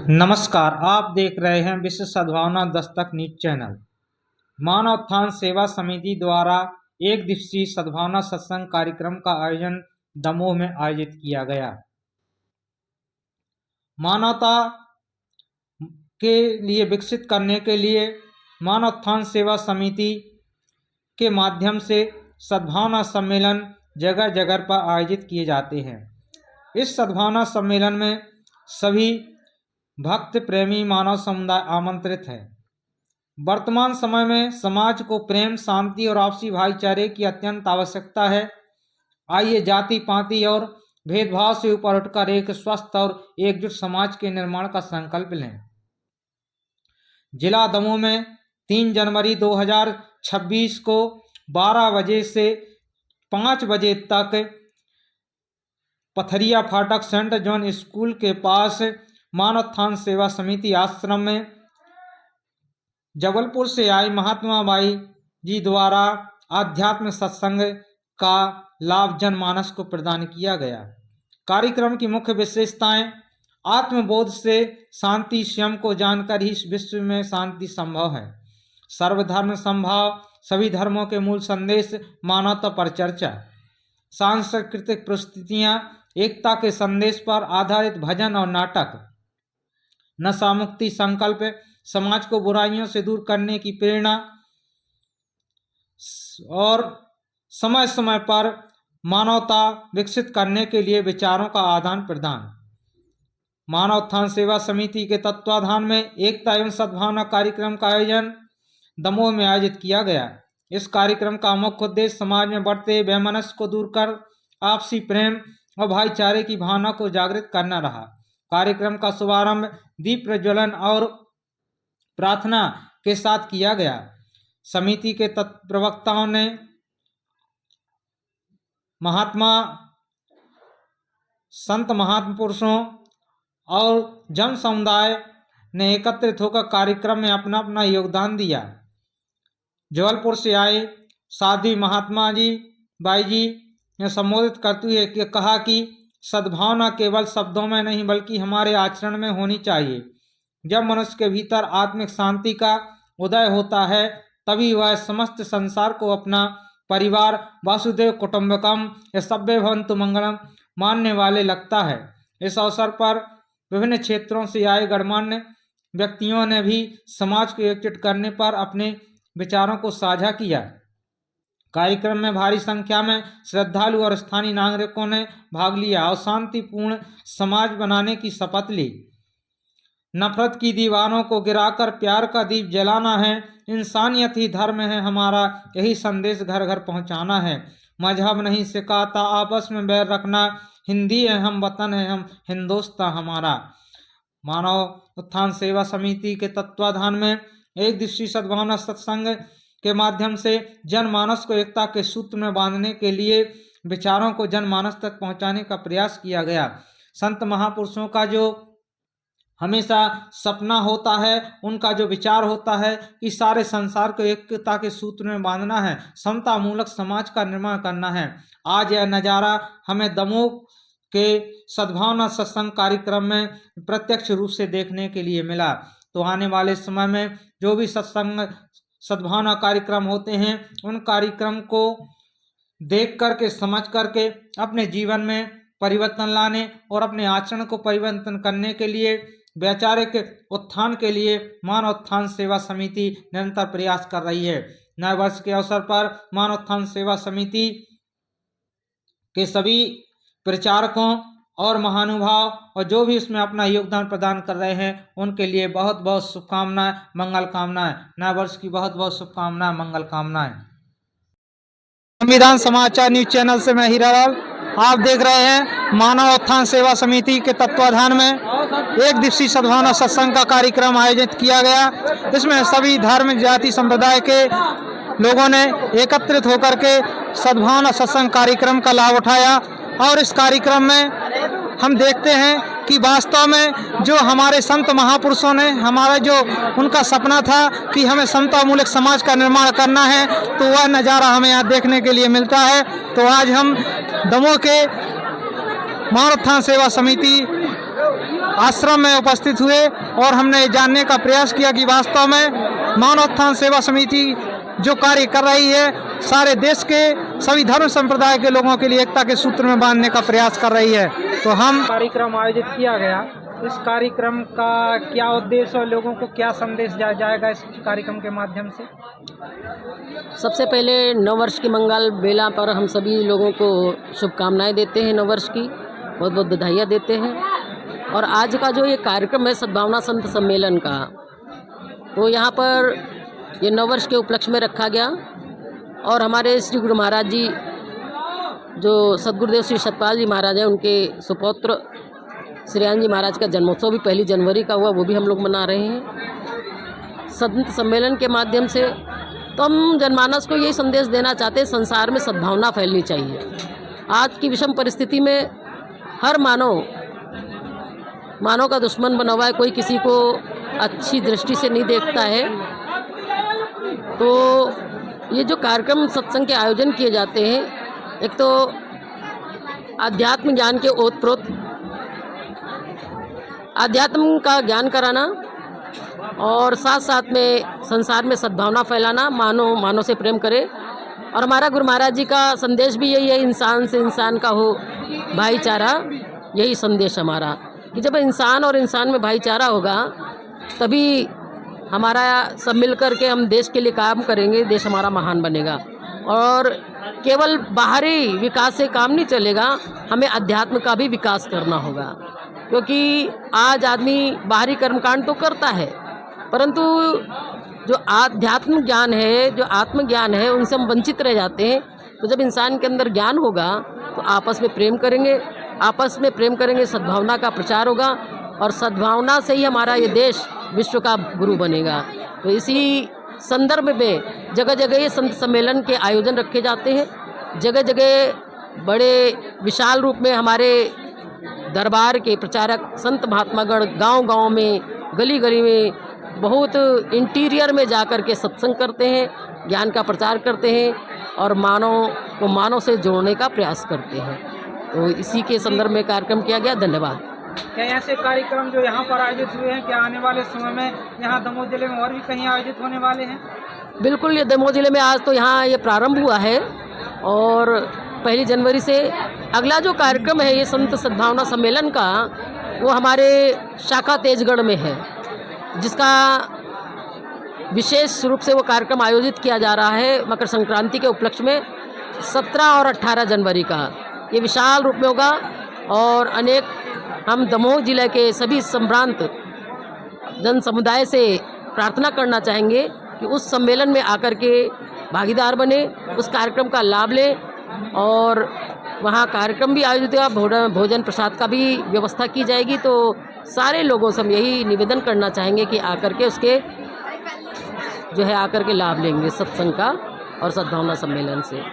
नमस्कार, आप देख रहे हैं विश्व सद्भावना दस्तक न्यूज चैनल। मानव उत्थान सेवा समिति द्वारा एक दिवसीय सद्भावना सत्संग कार्यक्रम का आयोजन दमोह में आयोजित किया गया। मानवता के लिए विकसित करने के लिए मानव उत्थान सेवा समिति के माध्यम से सद्भावना सम्मेलन जगह जगह पर आयोजित किए जाते हैं। इस सद्भावना सम्मेलन में सभी भक्त प्रेमी मानव समुदाय आमंत्रित है। वर्तमान समय में समाज को प्रेम, शांति और आपसी भाईचारे की अत्यंत आवश्यकता है। आइए जाति पाति और भेदभाव से ऊपर उठकर एक स्वस्थ और एकजुट समाज के निर्माण का संकल्प लें। जिला दमोह में 3 जनवरी 2026 को 12 बजे से 5 बजे तक पथरिया फाटक सेंट जॉन स्कूल के पास मानव उत्थान सेवा समिति आश्रम में जबलपुर से आई महात्मा बाई जी द्वारा आध्यात्म सत्संग का लाभ जनमानस को प्रदान किया गया। कार्यक्रम की मुख्य विशेषताएं: आत्मबोध से शांति, स्वयं को जानकर ही विश्व में शांति संभव है। सर्वधर्म समभाव, सभी धर्मों के मूल संदेश, मानवता पर चर्चा। सांस्कृतिक प्रस्तुतियां, एकता के संदेश पर आधारित भजन और नाटक। नशा मुक्ति संकल्प, समाज को बुराइयों से दूर करने की प्रेरणा और समय समय पर मानवता विकसित करने के लिए विचारों का आदान प्रदान। मानव उत्थान सेवा समिति के तत्वाधान में एकता एवं सद्भावना कार्यक्रम का आयोजन दमोह में आयोजित किया गया। इस कार्यक्रम का मुख्य उद्देश्य समाज में बढ़ते वैमनस्य को दूर कर आपसी प्रेम और भाईचारे की भावना को जागृत करना रहा। कार्यक्रम का शुभारंभ दीप प्रज्वलन और प्रार्थना के साथ किया गया। समिति के प्रवक्ताओं ने संत महात्मा पुरुषों और जन समुदाय ने एकत्रित होकर कार्यक्रम में अपना अपना योगदान दिया। जबलपुर से आए साध्वी महात्मा जी बाई जी ने संबोधित करते हुए कहा कि सद्भावना केवल शब्दों में नहीं बल्कि हमारे आचरण में होनी चाहिए। जब मनुष्य के भीतर आत्मिक शांति का उदय होता है तभी वह समस्त संसार को अपना परिवार, वासुदेव कुटुंबकम या सभ्य भवन्तु मंगलम मानने वाले लगता है। इस अवसर पर विभिन्न क्षेत्रों से आए गणमान्य व्यक्तियों ने भी समाज को एकजुट करने पर अपने विचारों को साझा किया। कार्यक्रम में भारी संख्या में श्रद्धालु और स्थानीय नागरिकों ने भाग लिया और शांतिपूर्ण समाज बनाने की शपथ ली। नफरत की दीवारों को गिराकर प्यार का दीप जलाना है, इंसानियत ही धर्म है हमारा, यही संदेश घर घर पहुंचाना है। मजहब नहीं सिखाता आपस में बैर रखना, हिंदी है हम, वतन है हम, हिंदुस्तान हमारा। मानव उत्थान सेवा समिति के तत्वाधान में एक दिवसीय सद्भावना सत्संग के माध्यम से जनमानस को एकता के सूत्र में बांधने के लिए विचारों को जनमानस तक पहुंचाने का प्रयास किया गया। संत महापुरुषों का जो हमेशा सपना होता है, उनका जो विचार होता है कि सारे संसार को एकता के सूत्र में बांधना है, समता मूलक समाज का निर्माण करना है। आज यह नज़ारा हमें दमोह के सद्भावना सत्संग कार्यक्रम में प्रत्यक्ष रूप से देखने के लिए मिला। तो आने वाले समय में जो भी सद्भावना कार्यक्रम होते हैं, उन कार्यक्रम को देख करके, समझ करके अपने जीवन में परिवर्तन लाने और अपने आचरण को परिवर्तन करने के लिए, वैचारिक उत्थान के लिए मानव उत्थान सेवा समिति निरंतर प्रयास कर रही है। नए वर्ष के अवसर पर मानव उत्थान सेवा समिति के सभी प्रचारकों और महानुभाव और जो भी इसमें अपना योगदान प्रदान कर रहे हैं उनके लिए बहुत बहुत शुभकामनाएं, मंगल कामनाएं। नए वर्ष की बहुत बहुत शुभकामनाएं, मंगल कामनाएं। संविधान समाचार न्यूज चैनल से मैं हीरालाल, आप देख रहे हैं मानव उत्थान सेवा समिति के तत्वाधान में एक दिवसीय सद्भावना सत्संग का कार्यक्रम आयोजित किया गया। इसमें सभी धर्म, जाति, संप्रदाय के लोगों ने एकत्रित होकर के सद्भावना सत्संग कार्यक्रम का लाभ उठाया। और इस कार्यक्रम में हम देखते हैं कि वास्तव में जो हमारे संत महापुरुषों ने, हमारा जो उनका सपना था कि हमें समता मूलक समाज का निर्माण करना है, तो वह नज़ारा हमें यहाँ देखने के लिए मिलता है। तो आज हम दमोह के मानव उत्थान सेवा समिति आश्रम में उपस्थित हुए और हमने जानने का प्रयास किया कि वास्तव में मानवोत्थान सेवा समिति जो कार्य कर रही है सारे देश के सभी धर्म संप्रदाय के लोगों के लिए एकता के सूत्र में बांधने का प्रयास कर रही है। तो हम कार्यक्रम आयोजित किया गया, इस कार्यक्रम का क्या उद्देश्य और लोगों को क्या संदेश जाएगा इस कार्यक्रम के माध्यम से? सबसे पहले नववर्ष की मंगल बेला पर हम सभी लोगों को शुभकामनाएं देते हैं, नववर्ष की बहुत बहुत बधाइयाँ देते हैं। और आज का जो ये कार्यक्रम है सद्भावना संत सम्मेलन का, तो यहाँ पर ये नववर्ष के उपलक्ष्य में रखा गया और हमारे श्री गुरु महाराज जी जो सदगुरुदेव श्री सतपाल जी महाराज हैं, उनके सुपौत्र श्रेयान जी महाराज का जन्मोत्सव भी 1 जनवरी का हुआ, वो भी हम लोग मना रहे हैं। संत सम्मेलन के माध्यम से तो हम जनमानस को यही संदेश देना चाहते हैं, संसार में सद्भावना फैलनी चाहिए। आज की विषम परिस्थिति में हर मानव का दुश्मन बना हुआ है, कोई किसी को अच्छी दृष्टि से नहीं देखता है। तो ये जो कार्यक्रम सत्संग के आयोजन किए जाते हैं, एक तो आध्यात्म ज्ञान के ओतप्रोत आध्यात्म का ज्ञान कराना और साथ साथ में संसार में सद्भावना फैलाना, मानव से प्रेम करे। और हमारा गुरु महाराज जी का संदेश भी यही है, इंसान से इंसान का हो भाईचारा। यही संदेश हमारा कि जब इंसान और इंसान में भाईचारा होगा तभी हमारा सब मिल कर के हम देश के लिए काम करेंगे, देश हमारा महान बनेगा। और केवल बाहरी विकास से काम नहीं चलेगा, हमें अध्यात्म का भी विकास करना होगा। क्योंकि आज आदमी बाहरी कर्मकांड तो करता है, परंतु जो आध्यात्म ज्ञान है, जो आत्मज्ञान है, उनसे हम वंचित रह जाते हैं। तो जब इंसान के अंदर ज्ञान होगा तो आपस में प्रेम करेंगे, सद्भावना का प्रचार होगा और सद्भावना से ही हमारा ये देश विश्व का गुरु बनेगा। तो इसी संदर्भ में जगह जगह ये संत सम्मेलन के आयोजन रखे जाते हैं। जगह जगह बड़े विशाल रूप में हमारे दरबार के प्रचारक संत महात्मागण गांव-गांव में, गली गली में, बहुत इंटीरियर में जाकर के सत्संग करते हैं, ज्ञान का प्रचार करते हैं और मानव को मानव से जोड़ने का प्रयास करते हैं। तो इसी के संदर्भ में कार्यक्रम किया गया। धन्यवाद। क्या ऐसे कार्यक्रम जो यहाँ पर आयोजित हुए हैं, क्या आने वाले समय में यहाँ दमोह जिले में और भी कहीं आयोजित होने वाले हैं? बिल्कुल, ये दमोह जिले में आज तो यहाँ ये प्रारंभ हुआ है और 1 जनवरी से अगला जो कार्यक्रम है ये संत सद्भावना सम्मेलन का, वो हमारे शाखा तेजगढ़ में है, जिसका विशेष रूप से वो कार्यक्रम आयोजित किया जा रहा है मकर संक्रांति के उपलक्ष्य में 17 और 18 जनवरी का। ये विशाल रूप में होगा और अनेक हम दमोह जिले के सभी संभ्रांत जन समुदाय से प्रार्थना करना चाहेंगे कि उस सम्मेलन में आकर के भागीदार बने, उस कार्यक्रम का लाभ लें और वहाँ कार्यक्रम भी आयोजित होगा, भोजन प्रसाद का भी व्यवस्था की जाएगी। तो सारे लोगों से हम यही निवेदन करना चाहेंगे कि आकर के उसके आकर के लाभ लेंगे सत्संग का और सद्भावना सम्मेलन से।